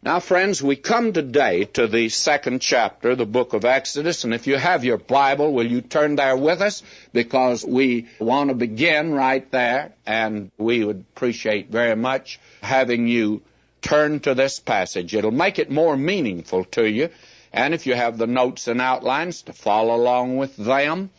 Now, friends, we come today to the second chapter of the book of Exodus, and if you have your Bible, will you turn there with us? Because we want to begin right there, and we would appreciate very much having you turn to this passage. It'll make it more meaningful to you, and if you have the notes and outlines, to follow along with them,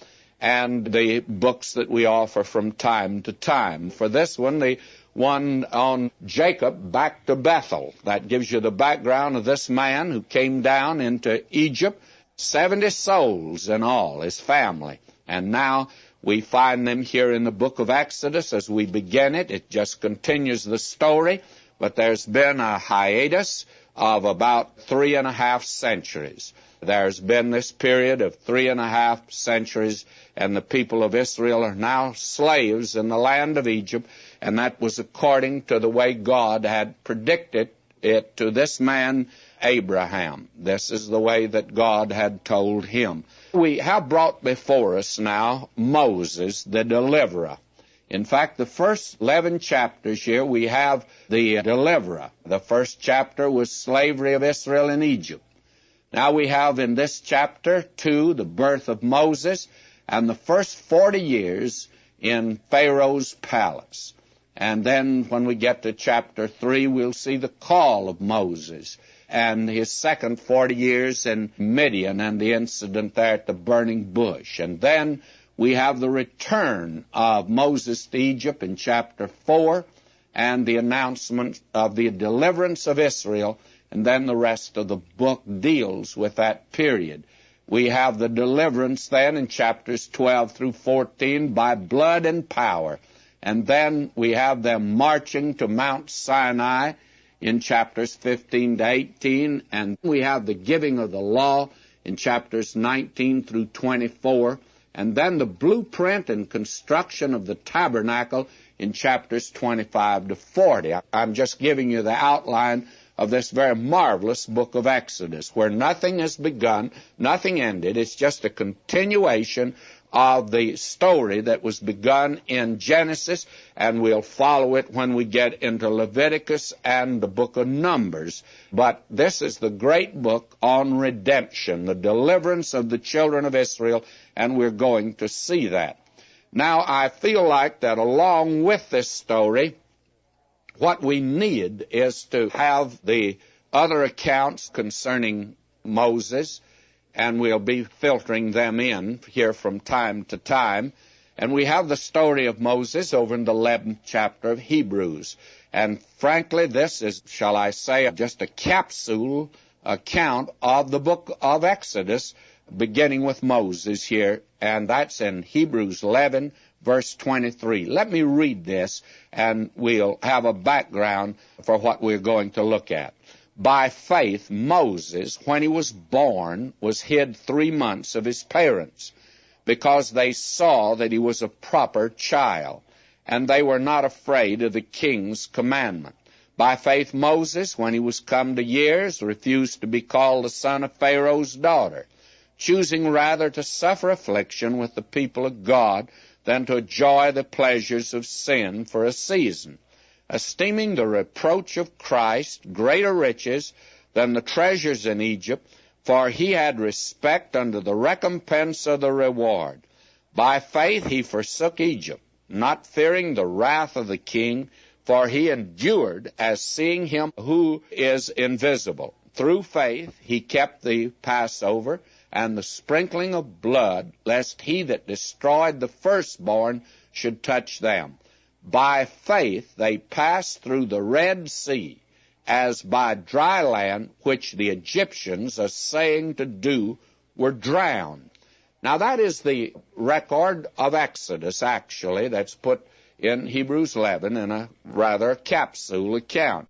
and the books that we offer from time to time. For this one, the one on Jacob back to Bethel. That gives you the background of this man who came down into Egypt, 70 souls in all, his family. And now we find them here in the book of Exodus as we begin it. It just continues the story, but there's been a hiatus of about 3.5 centuries. There's been this period of 3.5 centuries, and the people of Israel are now slaves in the land of Egypt, and that was according to the way God had predicted it to this man, Abraham. This is the way that God had told him. We have brought before us now Moses, the deliverer. In fact, the first 11 chapters here, we have the deliverer. The first chapter was slavery of Israel in Egypt. Now we have in this chapter 2 the birth of Moses and the first 40 years in Pharaoh's palace. And then when we get to chapter 3, we'll see the call of Moses and his second 40 years in Midian and the incident there at the burning bush. And then we have the return of Moses to Egypt in chapter 4 and the announcement of the deliverance of Israel, and then the rest of the book deals with that period. We have the deliverance then in chapters 12 through 14 by blood and power. And then we have them marching to Mount Sinai in chapters 15 to 18. And we have the giving of the law in chapters 19 through 24. And then the blueprint and construction of the tabernacle in chapters 25 to 40. I'm just giving you the outline of this very marvelous book of Exodus, where nothing has begun, nothing ended. It's just a continuation of the story that was begun in Genesis, and we'll follow it when we get into Leviticus and the book of Numbers. But this is the great book on redemption, the deliverance of the children of Israel, and we're going to see that. Now, I feel like that along with this story, what we need is to have the other accounts concerning Moses, and we'll be filtering them in here from time to time. And we have the story of Moses over in the 11th chapter of Hebrews. And frankly, this is, shall I say, just a capsule account of the book of Exodus, beginning with Moses here, and that's in Hebrews 11, verse 23. Let me read this, and we'll have a background for what we're going to look at. By faith, Moses, when he was born, was hid 3 months of his parents, because they saw that he was a proper child, and they were not afraid of the king's commandment. By faith, Moses, when he was come to years, refused to be called the son of Pharaoh's daughter, choosing rather to suffer affliction with the people of God than to enjoy the pleasures of sin for a season, esteeming the reproach of Christ greater riches than the treasures in Egypt, for he had respect unto the recompense of the reward. By faith he forsook Egypt, not fearing the wrath of the king, for he endured as seeing him who is invisible. Through faith he kept the Passover and the sprinkling of blood, lest he that destroyed the firstborn should touch them. By faith they passed through the Red Sea, as by dry land, which the Egyptians, assaying to do, were drowned. Now that is the record of Exodus, actually, that's put in Hebrews 11 in a rather capsule account.